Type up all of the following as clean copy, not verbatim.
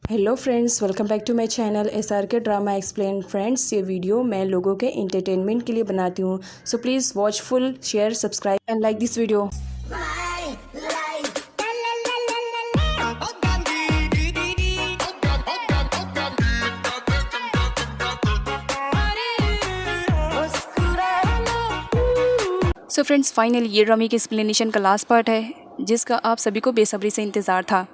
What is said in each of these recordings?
Hello friends, welcome back to my channel SRK drama explain. Friends, ये video मैं लोगों के एंटरटेनमेंट के लिए बनाती हूँ, so please watch full, share, subscribe and like this video. So friends, finally ये ड्रामे की एक्सप्लेनेशन का लास्ट पार्ट है, जिसका आप सभी को बेसब्री से इंतज़ार था।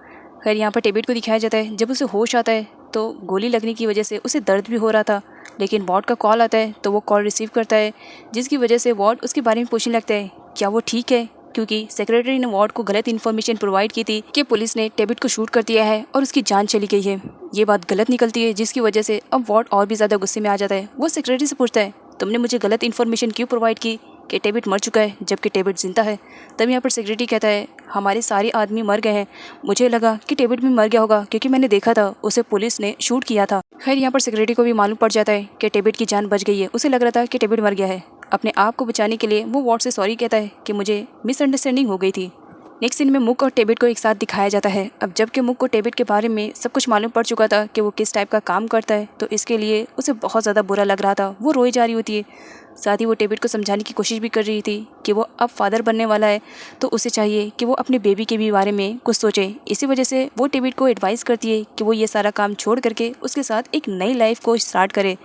खैर, यहाँ पर डेविड को दिखाया जाता है, जब उसे होश आता है तो गोली लगने की वजह से उसे दर्द भी हो रहा था, लेकिन वॉर्ड का कॉल आता है तो वो कॉल रिसीव करता है, जिसकी वजह से वॉर्ड उसके बारे में पूछने लगता है क्या वो ठीक है, क्योंकि सेक्रेटरी ने वॉर्ड को गलत इन्फॉर्मेशन प्रोवाइड की थी कि पुलिस ने डेविड को शूट कर दिया है और उसकी जान चली गई है। ये बात गलत निकलती है, जिसकी वजह से अब वॉर्ड और भी ज़्यादा गुस्से में आ जाता है। वो सेक्रेटरी से पूछता है, तुमने मुझे गलत इन्फॉर्मेशन क्यों प्रोवाइड की कि डेविड मर चुका है जबकि डेविड जिंदा है। तब यहाँ पर सेक्रेटरी कहता है, हमारे सारे आदमी मर गए हैं, मुझे लगा कि डेविड भी मर गया होगा क्योंकि मैंने देखा था उसे पुलिस ने शूट किया था। खैर, यहाँ पर सेक्रेटरी को भी मालूम पड़ जाता है कि डेविड की जान बच गई है। उसे लग रहा था कि डेविड मर गया है। अपने आप को बचाने के लिए वो वॉर्ड से सॉरी कहता है कि मुझे मिसअंडरस्टैंडिंग हो गई थी। नेक्स्ट सीन में मुक और डेविड को एक साथ दिखाया जाता है। अब जबकि मुक को डेविड के बारे में सब कुछ मालूम पड़ चुका था कि वो किस टाइप का काम करता है, तो इसके लिए उसे बहुत ज़्यादा बुरा लग रहा था। वो रोई जा रही होती है। साथ ही वो डेविड को समझाने की कोशिश भी कर रही थी कि वो अब फादर बनने वाला है, तो उसे चाहिए कि वो अपने बेबी के भी बारे में कुछ सोचे। इसी वजह से वो डेविड को एडवाइस करती है कि वो ये सारा काम छोड़ करके उसके साथ एक नई लाइफ को स्टार्ट करे,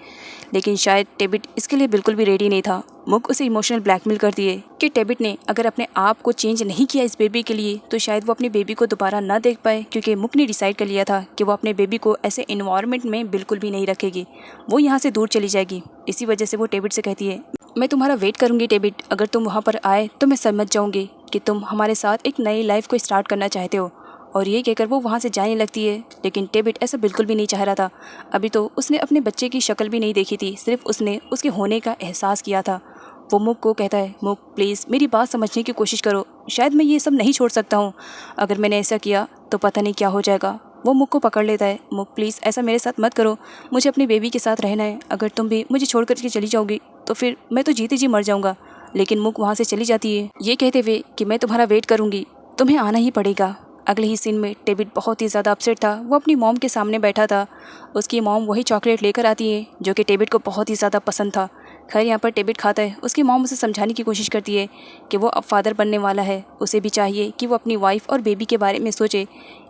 लेकिन शायद डेविड इसके लिए बिल्कुल भी रेडी नहीं था। मुक उसे इमोशनल ब्लैकमेल करती है कि डेविड ने अगर अपने आप को चेंज नहीं किया इस बेबी के लिए तो शायद वो अपने बेबी को दोबारा ना देख पाए, क्योंकि मुक ने डिसाइड कर लिया था कि वो अपने बेबी को ऐसे इन्वायरमेंट में बिल्कुल भी नहीं रखेगी, वो यहाँ से दूर चली जाएगी। इसी वजह से वो डेविड से कहती है, मैं तुम्हारा वेट करूँगी डेविड, अगर तुम वहाँ पर आए तो मैं समझ जाऊँगी कि तुम हमारे साथ एक नई लाइफ को स्टार्ट करना चाहते हो। और ये कहकर वो वहाँ से जाने लगती है, लेकिन डेविड ऐसा बिल्कुल भी नहीं चाह रहा था। अभी तो उसने अपने बच्चे की शक्ल भी नहीं देखी थी, सिर्फ उसने उसके होने का एहसास किया था। वो मुक को कहता है, मुक प्लीज़ मेरी बात समझने की कोशिश करो, शायद मैं ये सब नहीं छोड़ सकता हूँ। अगर मैंने ऐसा किया तो पता नहीं क्या हो जाएगा। वो मुक को पकड़ लेता है, मुक प्लीज़ ऐसा मेरे साथ मत करो, मुझे अपने बेबी के साथ रहना है। अगर तुम भी मुझे छोड़ करके चली जाओगी तो फिर मैं तो जीते जी मर जाऊँगा। लेकिन मुक वहाँ से चली जाती है, ये कहते हुए कि मैं तुम्हारा वेट करूँगी, तुम्हें आना ही पड़ेगा। अगले ही सीन में डेविड बहुत ही ज़्यादा अपसेट था। वो अपनी मॉम के सामने बैठा था। उसकी मॉम वही चॉकलेट लेकर आती है जो कि डेविड को बहुत ही ज़्यादा पसंद था। खैर, यहाँ पर डेविड खाता है। उसकी मॉम उसे समझाने की कोशिश करती है कि वो अब फादर बनने वाला है, उसे भी चाहिए कि वो अपनी वाइफ और बेबी के बारे में सोचे।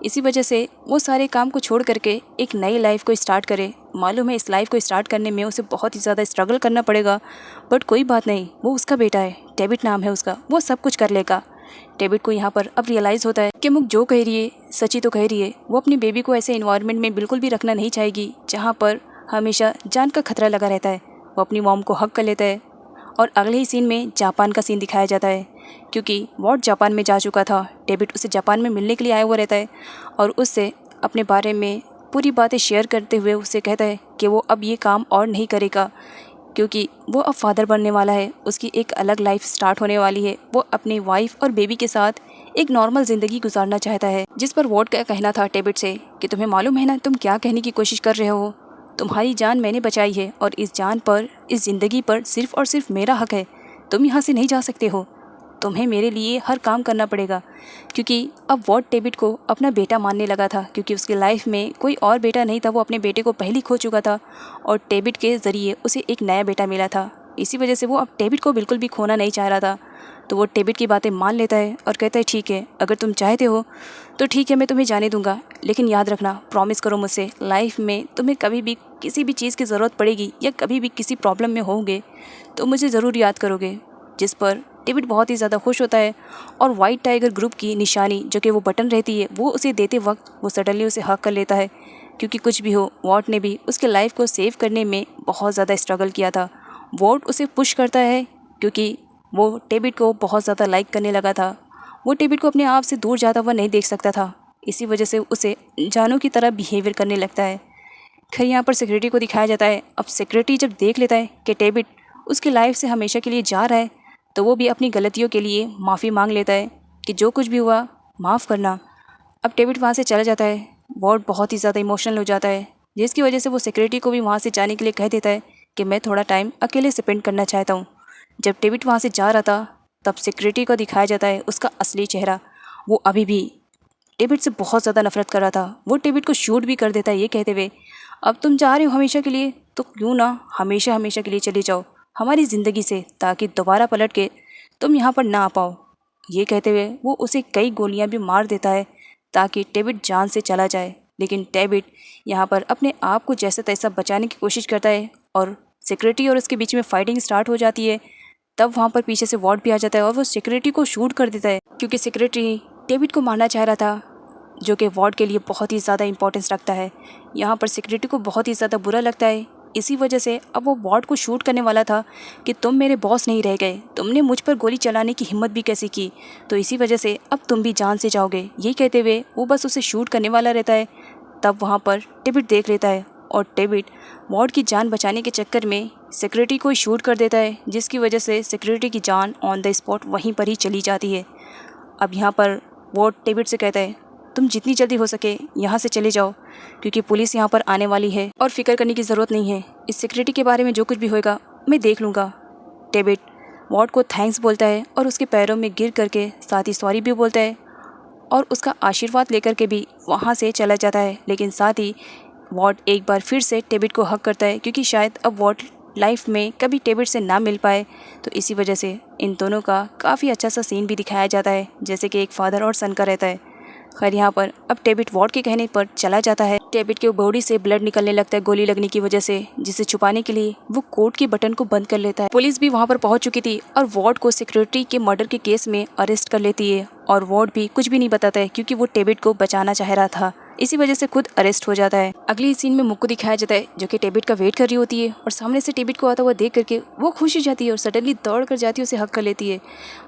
इसी वजह से वो सारे काम को छोड़ करके एक नई लाइफ को स्टार्ट करे। मालूम है इस लाइफ को स्टार्ट करने में उसे बहुत ही ज़्यादा स्ट्रगल करना पड़ेगा, बट कोई बात नहीं, वो उसका बेटा है, डेविड नाम है उसका, वो सब कुछ कर लेगा। डेविड को यहाँ पर अब रियलाइज़ होता है कि मुक जो कह रही है सच्ची तो कह रही है। वो अपनी बेबी को ऐसे इन्वायरमेंट में बिल्कुल भी रखना नहीं चाहेगी जहाँ पर हमेशा जान का खतरा लगा रहता है। वो अपनी मॉम को हक कर लेता है और अगले ही सीन में जापान का सीन दिखाया जाता है, क्योंकि वॉर्ड जापान में जा चुका था। डेविड उसे जापान में मिलने के लिए आया हुआ रहता है और उससे अपने बारे में पूरी बातें शेयर करते हुए उससे कहता है कि वो अब ये काम और नहीं करेगा, क्योंकि वो अब फादर बनने वाला है। उसकी एक अलग लाइफ स्टार्ट होने वाली है। वो अपनी वाइफ और बेबी के साथ एक नॉर्मल ज़िंदगी गुजारना चाहता है। जिस पर वॉर्ड का कहना था डेविड से कि तुम्हें मालूम है ना तुम क्या कहने की कोशिश कर रहे हो, तुम्हारी जान मैंने बचाई है और इस जान पर, इस ज़िंदगी पर सिर्फ़ और सिर्फ मेरा हक है। तुम यहाँ से नहीं जा सकते हो, तुम्हें मेरे लिए हर काम करना पड़ेगा। क्योंकि अब वॉर्ड डेविड को अपना बेटा मानने लगा था, क्योंकि उसकी लाइफ में कोई और बेटा नहीं था। वो अपने बेटे को पहले खो चुका था और डेविड के ज़रिए उसे एक नया बेटा मिला था। इसी वजह से वो अब डेविड को बिल्कुल भी खोना नहीं चाह रहा था। तो वो डेविड की बातें मान लेता है और कहता है, ठीक है, अगर तुम चाहते हो तो ठीक है, मैं तुम्हें जाने दूंगा, लेकिन याद रखना, प्रॉमिस करो मुझसे, लाइफ में तुम्हें कभी भी किसी भी चीज़ की ज़रूरत पड़ेगी या कभी भी किसी प्रॉब्लम में होंगे तो मुझे ज़रूर याद करोगे। जिस पर डेविड बहुत ही ज़्यादा खुश होता है और वाइट टाइगर ग्रुप की निशानी जो कि वो बटन रहती है वो उसे देते वक्त वो सडनली उसे हक कर लेता है, क्योंकि कुछ भी हो वॉर्ड ने भी उसके लाइफ को सेव करने में बहुत ज़्यादा स्ट्रगल किया था। वॉर्ड उसे पुश करता है क्योंकि वो डेविड को बहुत ज़्यादा लाइक करने लगा था। वो डेविड को अपने आप से दूर जाता हुआ नहीं देख सकता था, इसी वजह से उसे जानू की तरह बिहेवियर करने लगता है। खैर, यहाँ पर सेक्रेटरी को दिखाया जाता है। अब सेक्रेटरी जब देख लेता है कि डेविड उसकी लाइफ से हमेशा के लिए जा रहा है, तो वो भी अपनी गलतियों के लिए माफ़ी मांग लेता है कि जो कुछ भी हुआ माफ़ करना। अब डेविड वहाँ से चला जाता है। वॉर्ड बहुत ही ज़्यादा इमोशनल हो जाता है, जिसकी वजह से वो सेक्रेटरी को भी वहाँ से जाने के लिए कह देता है कि मैं थोड़ा टाइम अकेले स्पेंड करना चाहता हूँ। जब डेविड वहाँ से जा रहा था तब सेक्रेटरी को दिखाया जाता है उसका असली चेहरा। वो अभी भी टेबिट से बहुत ज़्यादा नफरत कर रहा था। वो टेबिट को शूट भी कर देता है ये कहते हुए, अब तुम जा रहे हो हमेशा के लिए, तो क्यों ना हमेशा हमेशा के लिए चले जाओ हमारी ज़िंदगी से, ताकि दोबारा पलट के तुम यहाँ पर ना आ पाओ। ये कहते हुए वो उसे कई गोलियां भी मार देता है ताकि टेबिट जान से चला जाए। लेकिन टेबिट यहाँ पर अपने आप को जैसा तैसा बचाने की कोशिश करता है और सिक्योरिटी और उसके बीच में फाइटिंग स्टार्ट हो जाती है। तब वहाँ पर पीछे से वार्ड भी आ जाता है और वो सिक्योरिटी को शूट कर देता है, क्योंकि सिक्योरिटी टेबिट को मारना चाह रहा था, जो कि वार्ड के लिए बहुत ही ज़्यादा इंपॉर्टेंस रखता है। यहाँ पर सिक्योरिटी को बहुत ही ज़्यादा बुरा लगता है। इसी वजह से अब वो वार्ड को शूट करने वाला था कि तुम मेरे बॉस नहीं रह गए, तुमने मुझ पर गोली चलाने की हिम्मत भी कैसे की, तो इसी वजह से अब तुम भी जान से जाओगे। ये कहते हुए वो बस उसे शूट करने वाला रहता है। तब वहाँ पर टेबिट देख लेता है और टेबिट वार्ड की जान बचाने के चक्कर में सिक्योरिटी को शूट कर देता है, जिसकी वजह से सिक्योरिटी की जान ऑन द स्पॉट वहीं पर ही चली जाती है। अब यहाँ पर वार्ड टेबिट से कहता है, तुम जितनी जल्दी हो सके यहाँ से चले जाओ, क्योंकि पुलिस यहाँ पर आने वाली है और फिक्र करने की ज़रूरत नहीं है। इस सिक्योरिटी के बारे में जो कुछ भी होएगा मैं देख लूँगा। टेबिट वार्ड को थैंक्स बोलता है और उसके पैरों में गिर करके साथ ही सॉरी भी बोलता है और उसका आशीर्वाद लेकर के भी वहाँ से चला जाता है। लेकिन साथ ही वार्ड एक बार फिर से टेबिट को हक करता है, क्योंकि शायद अब वार्ड लाइफ में कभी टेबिट से ना मिल पाए। तो इसी वजह से इन दोनों का काफ़ी अच्छा सा सीन भी दिखाया जाता है, जैसे कि एक फादर और सन का रहता है। खैर यहाँ पर अब टेबिट वार्ड के कहने पर चला जाता है। टेबिट के बॉडी से ब्लड निकलने लगता है गोली लगने की वजह से, जिसे छुपाने के लिए वो कोट के बटन को बंद कर लेता है। पुलिस भी वहाँ पर पहुँच चुकी थी और वार्ड को सिक्योरिटी के मर्डर के केस में अरेस्ट कर लेती है और वार्ड भी कुछ भी नहीं बताता है, क्योंकि वो टेबिट को बचाना चाह रहा था। इसी वजह से खुद अरेस्ट हो जाता है। अगली सीन में मुक को दिखाया जाता है, जो कि टेबिट का वेट कर रही होती है और सामने से टेबिट को आता हुआ देख करके वो खुश हो जाती है और सडनली दौड़ कर जाती है, उसे हक कर लेती है।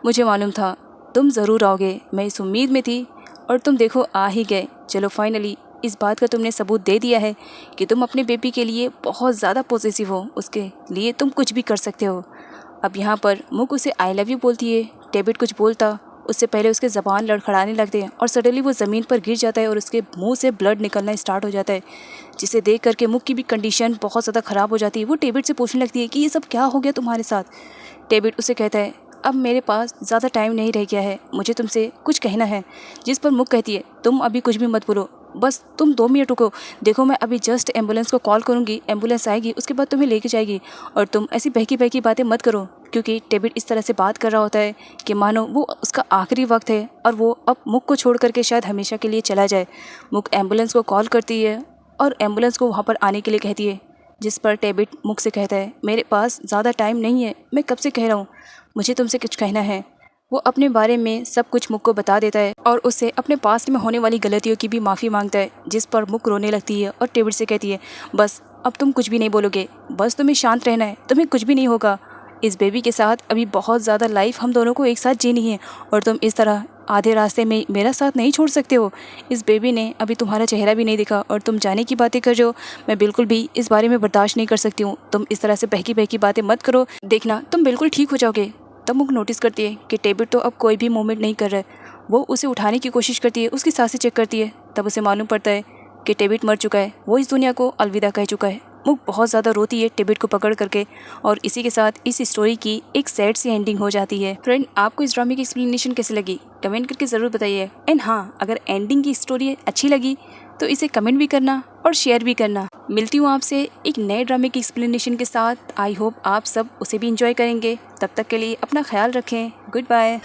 मुझे मालूम था तुम ज़रूर आओगे, मैं इस उम्मीद में थी और तुम देखो आ ही गए। चलो फाइनली इस बात का तुमने सबूत दे दिया है कि तुम अपने बेबी के लिए बहुत ज़्यादा पॉजिटिव हो, उसके लिए तुम कुछ भी कर सकते हो। अब यहाँ पर मुक उसे आई लव यू बोलती है। टेबिट कुछ बोलता उससे पहले उसके ज़बान लड़खड़ाने लगते हैं और सडनली वो ज़मीन पर गिर जाता है और उसके मुंह से ब्लड निकलना स्टार्ट हो जाता है, जिसे देख करके मुक की भी कंडीशन बहुत ज़्यादा ख़राब हो जाती है। वो टेबिट से पूछने लगती है कि ये सब क्या हो गया तुम्हारे साथ। टेबिट उसे कहता है, अब मेरे पास ज़्यादा टाइम नहीं रह गया है, मुझे तुमसे कुछ कहना है। जिस पर मुक कहती है, तुम अभी कुछ भी मत बोलो, बस तुम 2 मिनट रुको, देखो मैं अभी जस्ट एम्बुलेंस को कॉल करूँगी, एम्बुलेंस आएगी, उसके बाद तुम्हें लेके जाएगी और तुम ऐसी बहकी बहकी बातें मत करो। क्योंकि टेबिट इस तरह से बात कर रहा होता है कि मानो वो उसका आखिरी वक्त है और वो अब मुक को छोड़ करके शायद हमेशा के लिए चला जाए। मुक एम्बुलेंस को कॉल करती है और एम्बुलेंस को वहाँ पर आने के लिए कहती है, जिस पर टेबिट मुक से कहता है, मेरे पास ज़्यादा टाइम नहीं है, मैं कब से कह रहा हूँ, मुझे तुमसे कुछ कहना है। वो अपने बारे में सब कुछ मुक को बता देता है और उससे अपने पास्ट में होने वाली गलतियों की भी माफ़ी मांगता है, जिस पर मुक रोने लगती है और टेबिट से कहती है, बस अब तुम कुछ भी नहीं बोलोगे, बस तुम्हें शांत रहना है, तुम्हें कुछ भी नहीं होगा। इस बेबी के साथ अभी बहुत ज़्यादा लाइफ हम दोनों को एक साथ जीनी है और तुम इस तरह आधे रास्ते में मेरा साथ नहीं छोड़ सकते हो। इस बेबी ने अभी तुम्हारा चेहरा भी नहीं देखा और तुम जाने की बातें कर रहे हो, मैं बिल्कुल भी इस बारे में बर्दाश्त नहीं कर सकती हूँ। तुम इस तरह से बहकी बहकी बातें मत करो, देखना तुम बिल्कुल ठीक हो जाओगे। तब मुक नोटिस करती है कि टेबिट तो अब कोई भी मूवमेंट नहीं कर रहा है। वो उसे उठाने की कोशिश करती है, उसकी सांसें चेक करती है। तब उसे मालूम पड़ता है कि टेबिट मर चुका है, वो इस दुनिया को अलविदा कह चुका है। मुक बहुत ज़्यादा रोती है टेबिट को पकड़ करके और इसी के साथ इस स्टोरी की एक सैड सी एंडिंग हो जाती है। फ्रेंड, आपको इस ड्रामे की एक्सप्लेनेशन कैसी लगी कमेंट करके ज़रूर बताइए। एंड हाँ, अगर एंडिंग की स्टोरी अच्छी लगी तो इसे कमेंट भी करना और शेयर भी करना। मिलती हूँ आपसे एक नए ड्रामे की एक्सप्लेनेशन के साथ। आई होप आप सब उसे भी इंजॉय करेंगे। तब तक के लिए अपना ख्याल रखें। Good bye.